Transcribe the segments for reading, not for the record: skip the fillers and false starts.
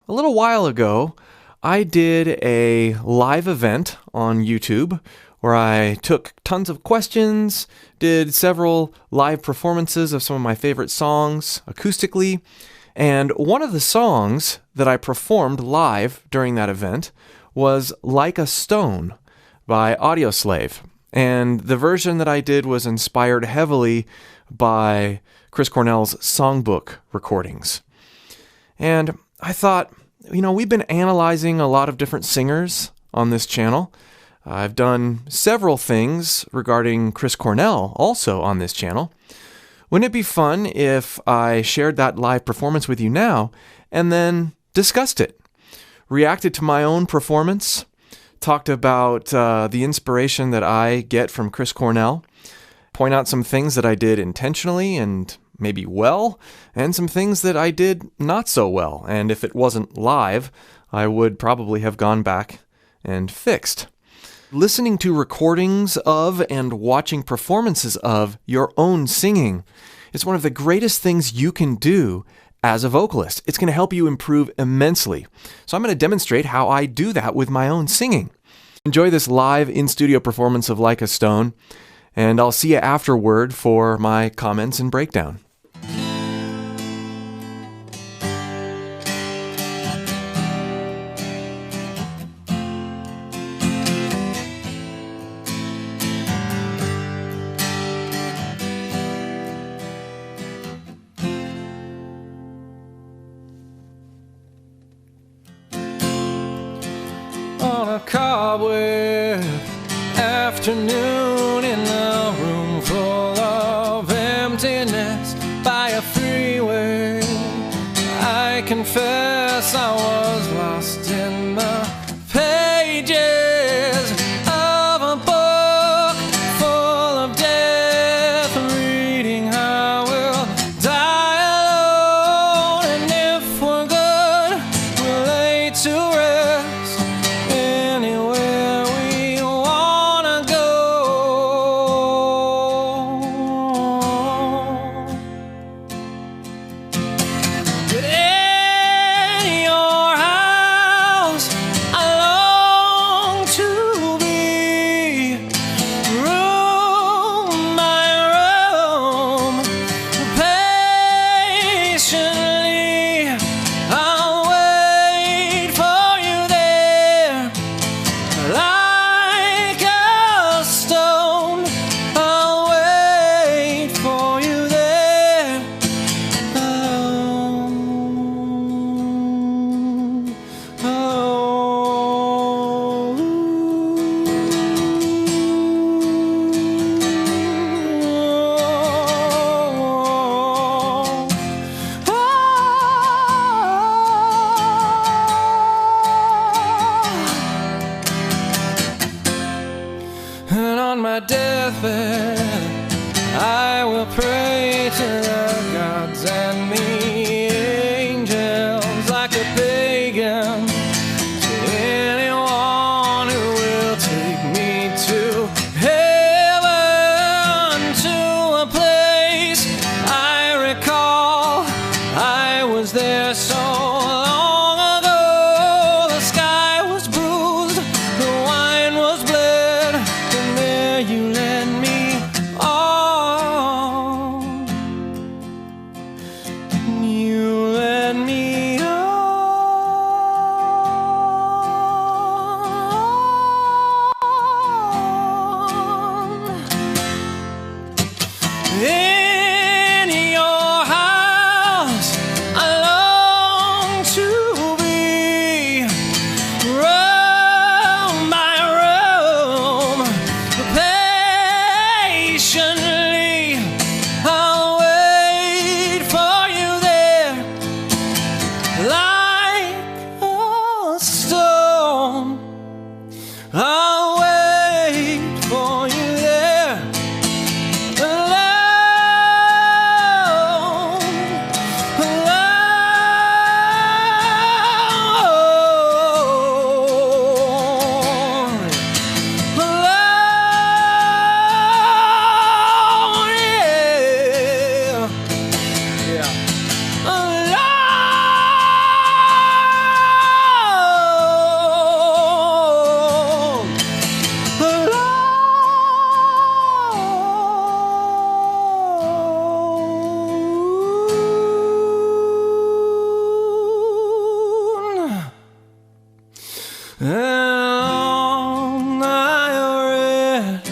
A little while ago, I did a live event on YouTube where I took tons of questions, did several live performances of some of my favorite songs acoustically, and one of the songs that I performed live during that event was Like a Stone by Audioslave. And the version that I did was inspired heavily by Chris Cornell's songbook recordings. And I thought, we've been analyzing a lot of different singers on this channel. I've done several things regarding Chris Cornell also on this channel. Wouldn't it be fun if I shared that live performance with you now and then discussed it, reacted to my own performance, talked about the inspiration that I get from Chris Cornell, point out some things that I did intentionally and maybe well, and some things that I did not so well. And if it wasn't live, I would probably have gone back and fixed. Listening to recordings of and watching performances of your own singing is one of the greatest things you can do as a vocalist. It's going to help you improve immensely. So I'm going to demonstrate how I do that with my own singing. Enjoy this live in-studio performance of Like a Stone, and I'll see you afterward for my comments and breakdown. On a cobweb afternoon in a room full of emptiness by a freeway, I confess I was lost in the pages of a book full of death, reading I will die alone, and if we're good, we'll lay to rest anywhere we wanna go. But in your house I long to be, room by room, patiently I'll wait for and on I read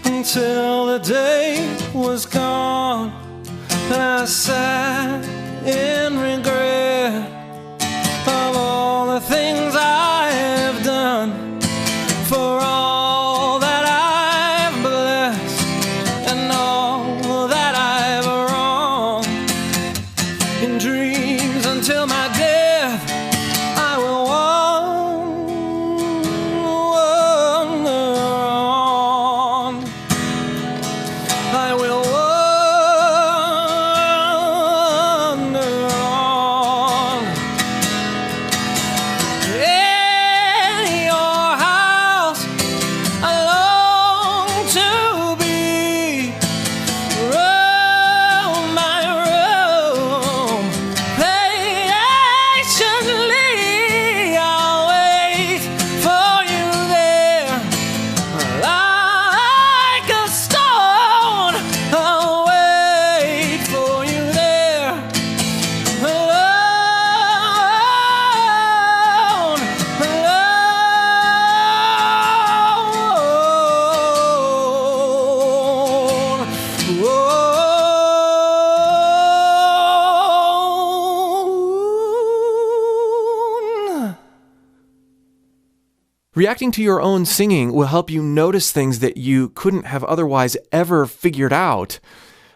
until the day was gone. I sat in regret of all the things I have done, for all that I've blessed and all that I've wronged. In dreams until my death I will wander on. I will wander on. In your house I long to be. Roam my room patiently. I'll wait for you there like a stone. I'll wait for you there alone, alone. Reacting to your own singing will help you notice things that you couldn't have otherwise ever figured out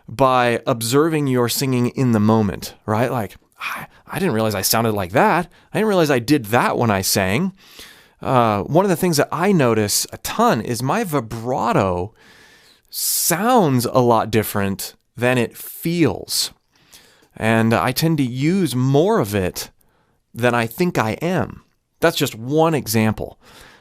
by observing your singing in the moment, right? Like, I didn't realize I sounded like that. I didn't realize I did that when I sang. One of the things that I notice a ton is my vibrato sounds a lot different than it feels. And I tend to use more of it than I think I am. That's just one example.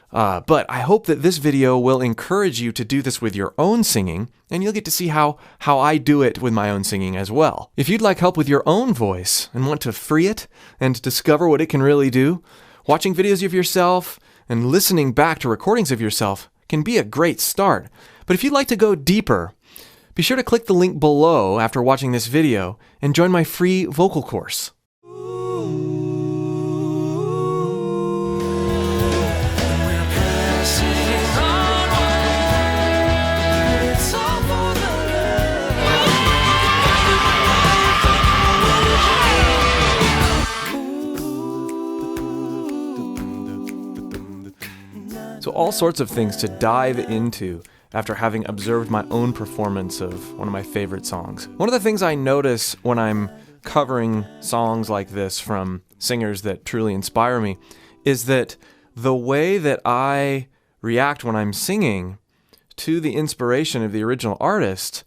But I hope that this video will encourage you to do this with your own singing, and you'll get to see how I do it with my own singing as well. If you'd like help with your own voice and want to free it and discover what it can really do, watching videos of yourself and listening back to recordings of yourself can be a great start. But if you'd like to go deeper, be sure to click the link below after watching this video and join my free vocal course. So all sorts of things to dive into after having observed my own performance of one of my favorite songs. One of the things I notice when I'm covering songs like this from singers that truly inspire me is that the way that I react when I'm singing to the inspiration of the original artist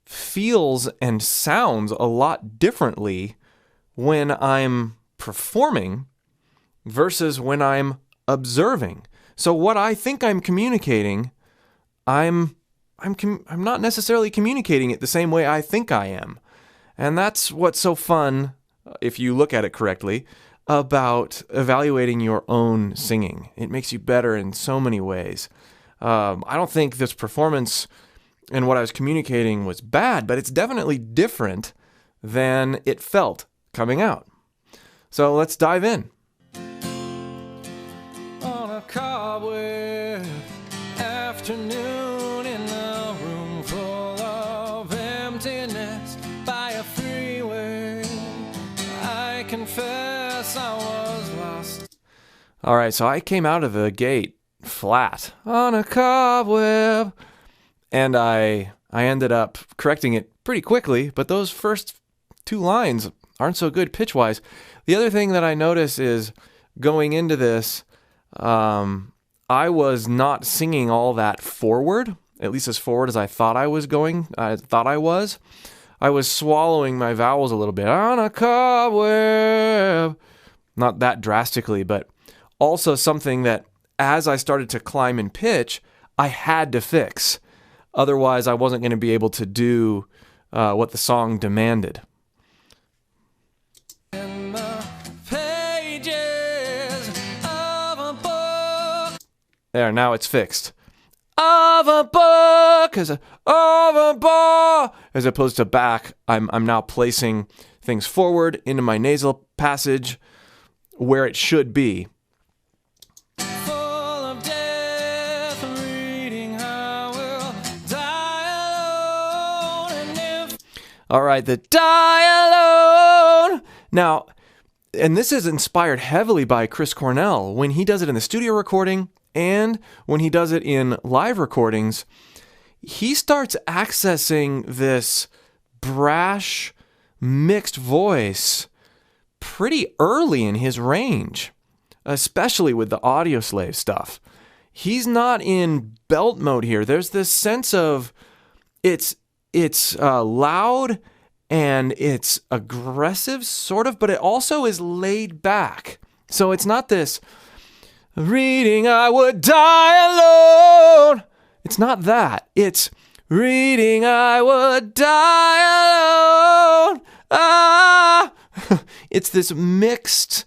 feels and sounds a lot differently when I'm performing versus when I'm observing. So what I think I'm communicating, I'm not necessarily communicating it the same way I think I am. And that's what's so fun, if you look at it correctly, about evaluating your own singing. It makes you better in so many ways. I don't think this performance and what I was communicating was bad, but it's definitely different than it felt coming out. So let's dive in. On a cobweb afternoon in a room full of emptiness by a freeway, I confess I was lost. All right, so I came out of the gate flat on a cobweb, and I ended up correcting it pretty quickly, but those first two lines aren't so good pitch-wise. The other thing that I notice is going into this, I was not singing all that forward, at least as forward as I thought I was. I was swallowing my vowels a little bit. On a cobweb. Not that drastically, but also something that as I started to climb in pitch, I had to fix. Otherwise, I wasn't going to be able to do what the song demanded. In the pages of a book. There, now it's fixed. Of a book, of a bar, as opposed to back. I'm now placing things forward into my nasal passage where it should be. All right, the Die Alone. Now, and this is inspired heavily by Chris Cornell when he does it in the studio recording and when he does it in live recordings. He starts accessing this brash, mixed voice pretty early in his range, especially with the Audioslave stuff. He's not in belt mode here. There's this sense of it's loud and it's aggressive, sort of, but it also is laid back. So it's not this reading I would die alone. It's not that. It's reading I would die alone. Ah! It's this mixed,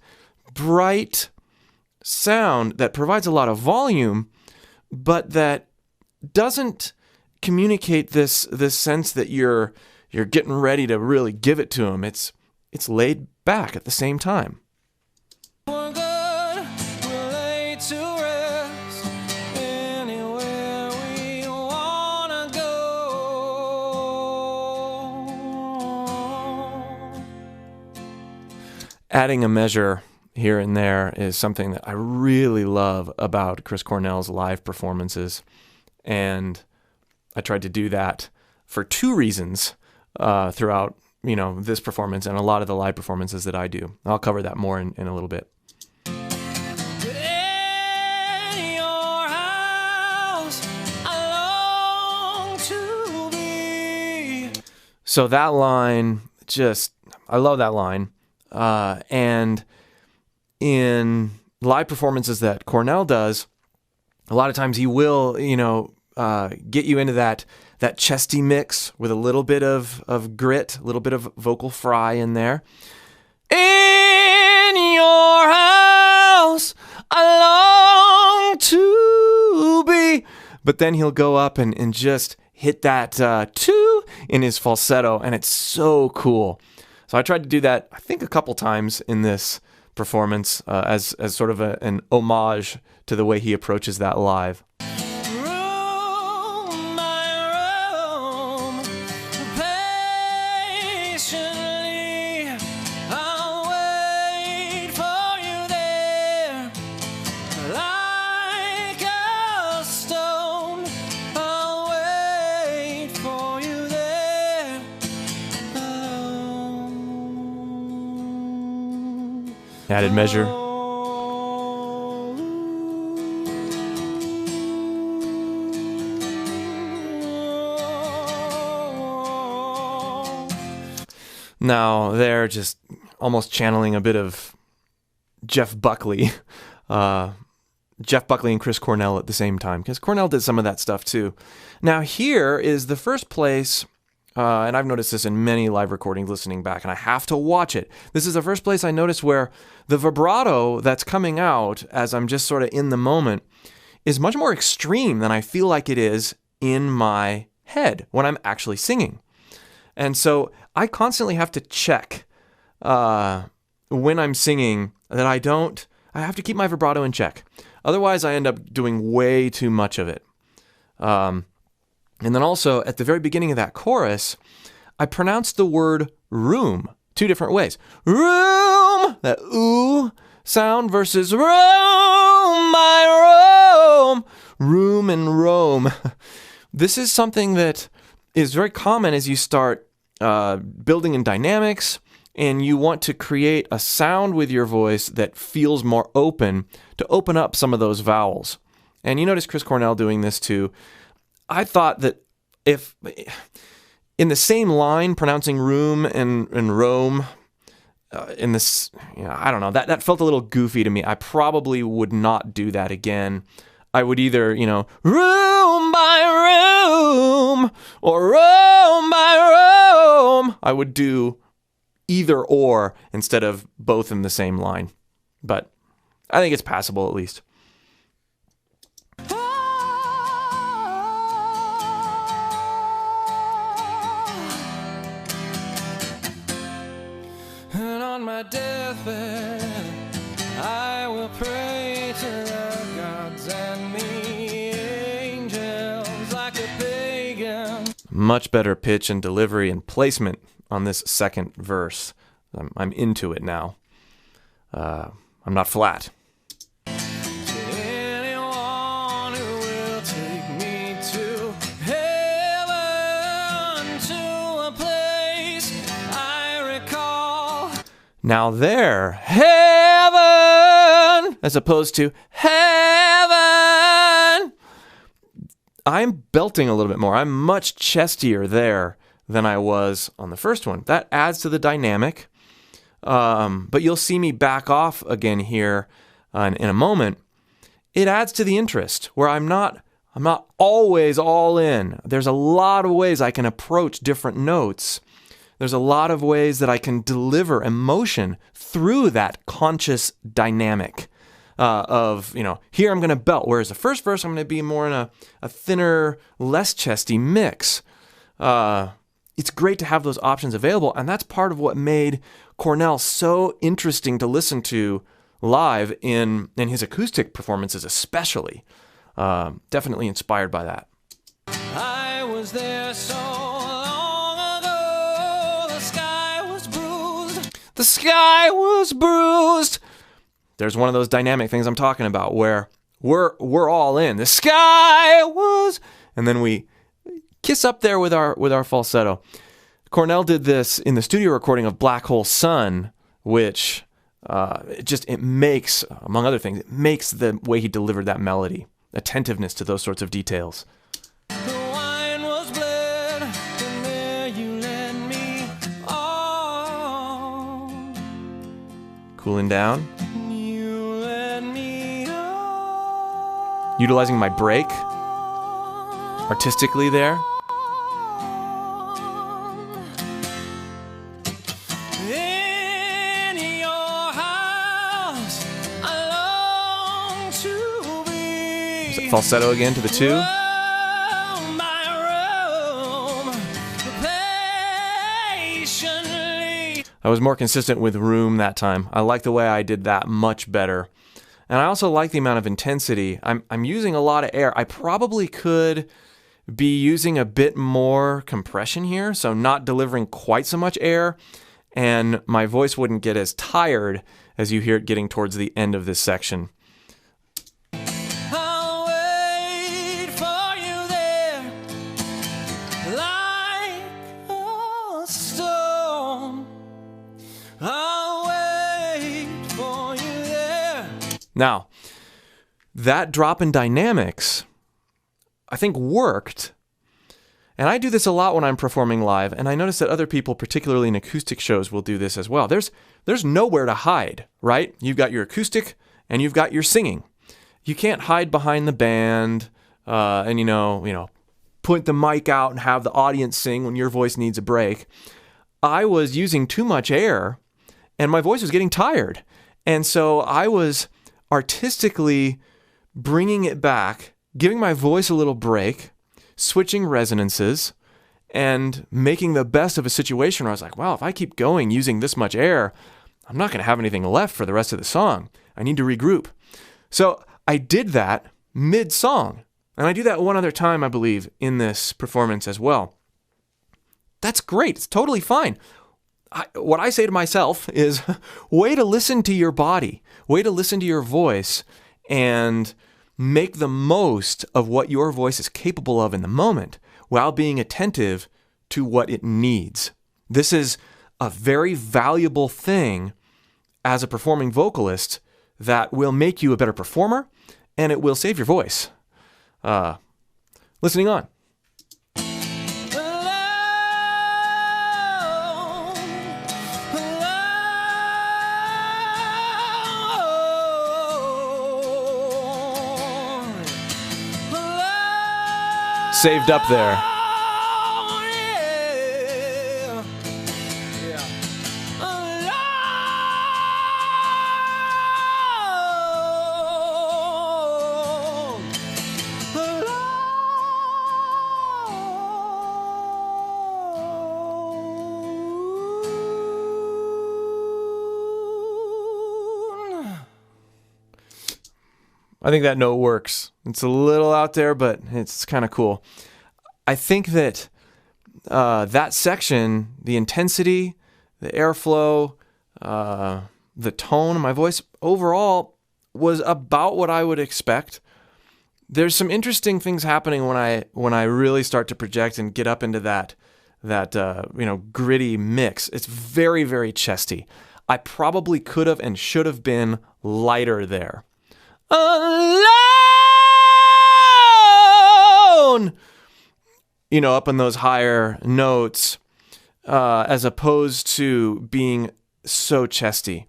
bright sound that provides a lot of volume, but that doesn't communicate this sense that you're getting ready to really give it to him. It's laid back at the same time. We're good, we're laid to rest, anywhere we wanna go. Adding a measure here and there is something that I really love about Chris Cornell's live performances, and I tried to do that for two reasons throughout, this performance and a lot of the live performances that I do. I'll cover that more in a little bit. In your house, I long to be. So that line, I love that line. And in live performances that Cornell does, a lot of times he will, get you into that chesty mix with a little bit of grit, a little bit of vocal fry in there. In your house, I long to be. But then he'll go up and just hit that two in his falsetto, and it's so cool. So I tried to do that, I think, a couple times in this performance as sort of an homage to the way he approaches that live. Room by room, patiently, I'll wait for you there. Like a stone, I'll wait for you there. Alone. Added measure. Now they're just almost channeling a bit of Jeff Buckley and Chris Cornell at the same time, because Cornell did some of that stuff too. Now here is the first place, and I've noticed this in many live recordings listening back, and I have to watch it. This is the first place I noticed where the vibrato that's coming out as I'm just sort of in the moment is much more extreme than I feel like it is in my head when I'm actually singing. And so I constantly have to check when I'm singing that I have to keep my vibrato in check. Otherwise, I end up doing way too much of it. And then also, at the very beginning of that chorus, I pronounced the word room two different ways. Room, that ooh sound, versus room, my room, room and roam. This is something that is very common as you start building in dynamics and you want to create a sound with your voice that feels more open to open up some of those vowels. And you notice Chris Cornell doing this too. I thought that if in the same line pronouncing room and roam in this, I don't know, that felt a little goofy to me. I probably would not do that again. I would either, room by room or roam by roam. I would do either or instead of both in the same line. But I think it's passable at least. And on my deathbed, I will pray to the gods and the angels like a pagan. much better pitch and delivery and placement on this second verse. I'm into it now. I'm not flat. Anyone who will take me to heaven, to a place I recall. Now there, heaven, as opposed to heaven. I'm belting a little bit more. I'm much chestier there than I was on the first one. That adds to the dynamic. But you'll see me back off again here in a moment. It adds to the interest where I'm not always all in. There's a lot of ways I can approach different notes. There's a lot of ways that I can deliver emotion through that conscious dynamic of, here I'm going to belt, whereas the first verse I'm going to be more in a thinner, less chesty mix. It's great to have those options available, and that's part of what made Cornell so interesting to listen to live in his acoustic performances especially. Definitely inspired by that. I was there so long ago, the sky was bruised. The sky was bruised. There's one of those dynamic things I'm talking about where we're all in. The sky was, and then we kiss up there with our falsetto. Cornell did this in the studio recording of Black Hole Sun, which it makes, among other things, it makes the way he delivered that melody, attentiveness to those sorts of details. The wine was bled, and there you led me on. Cooling down. You led me on. Utilizing my break artistically there. In your house, I long to be. Falsetto again to the two. My room, patiently. I was more consistent with room that time. I like the way I did that much better. And I also like the amount of intensity. I'm using a lot of air. I probably could be using a bit more compression here, so not delivering quite so much air, and my voice wouldn't get as tired as you hear it getting towards the end of this section. I'll wait for you there, like a stone. I'll wait for you there. Now, that drop in dynamics, I think, worked. And I do this a lot when I'm performing live, and I notice that other people, particularly in acoustic shows, will do this as well. There's nowhere to hide, right? You've got your acoustic and you've got your singing. You can't hide behind the band and put the mic out and have the audience sing when your voice needs a break. I was using too much air and my voice was getting tired. And so I was artistically bringing it back, giving my voice a little break, switching resonances, and making the best of a situation where I was like, wow, if I keep going using this much air, I'm not going to have anything left for the rest of the song. I need to regroup. So I did that mid-song. And I do that one other time, I believe, in this performance as well. That's great. It's totally fine. What I say to myself is, way to listen to your body, way to listen to your voice, and make the most of what your voice is capable of in the moment while being attentive to what it needs. This is a very valuable thing as a performing vocalist that will make you a better performer, and it will save your voice. Listening on. Saved up there. I think that note works. It's a little out there, but it's kind of cool. I think that that section, the intensity, the airflow, the tone of my voice overall was about what I would expect. There's some interesting things happening when I really start to project and get up into that gritty mix. It's very, very chesty. I probably could have and should have been lighter there. Alone! Up in those higher notes, as opposed to being so chesty.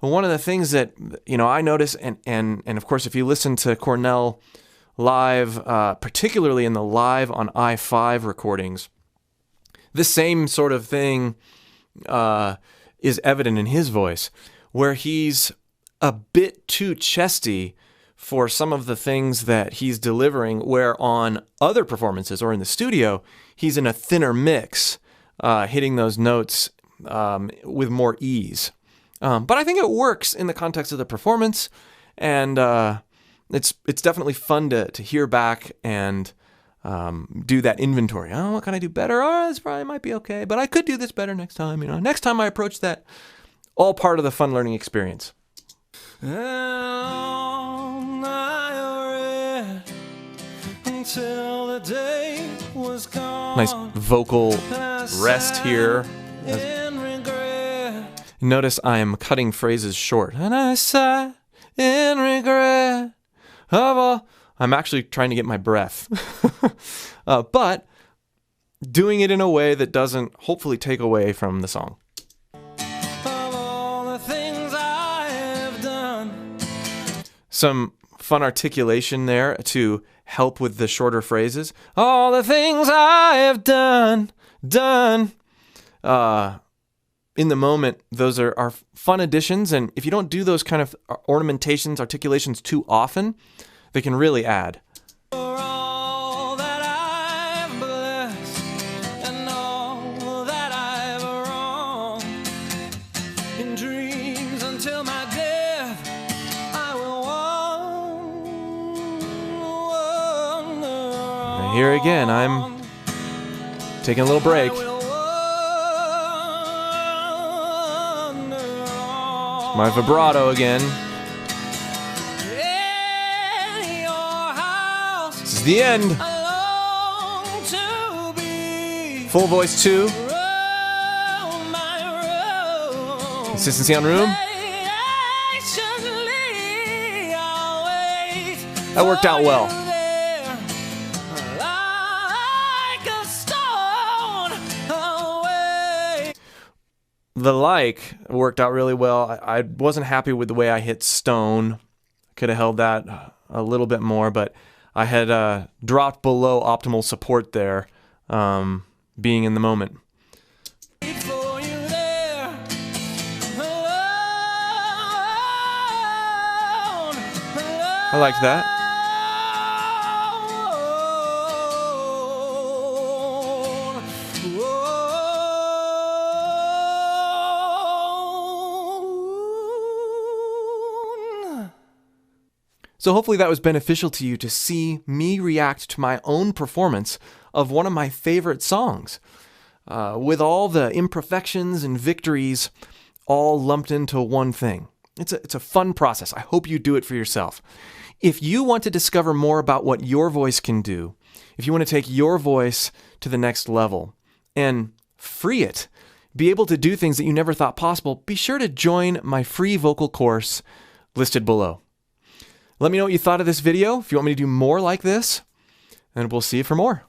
But one of the things that, I notice, and of course, if you listen to Cornell live, particularly in the live on I-5 recordings, the same sort of thing is evident in his voice, where he's a bit too chesty for some of the things that he's delivering, where on other performances or in the studio, he's in a thinner mix, hitting those notes with more ease. But I think it works in the context of the performance, and it's definitely fun to hear back and do that inventory. Oh, what can I do better? Oh, this probably might be okay, but I could do this better next time. Next time I approach that, all part of the fun learning experience. Until the day was gone. Nice vocal rest here. Notice I'm cutting phrases short. And I sigh in regret of all. I'm actually trying to get my breath. But doing it in a way that doesn't hopefully take away from the song. Of all the things I have done. Some fun articulation there to help with the shorter phrases. All the things I have done. In the moment, those are fun additions, and if you don't do those kind of ornamentations, articulations too often, they can really add. For all that I've blessed and all that I've wronged, in dreams until my death, I will wander. And here again, I'm taking a little break. My vibrato again. This is the end. Full voice 2. Consistency on room. That worked out well. The like worked out really well. I wasn't happy with the way I hit stone. Could have held that a little bit more, but I had dropped below optimal support there, being in the moment. I liked that. So hopefully that was beneficial to you to see me react to my own performance of one of my favorite songs, with all the imperfections and victories all lumped into one thing. It's a fun process. I hope you do it for yourself. If you want to discover more about what your voice can do, if you want to take your voice to the next level and free it, be able to do things that you never thought possible, be sure to join my free vocal course listed below. Let me know what you thought of this video, if you want me to do more like this, and we'll see you for more.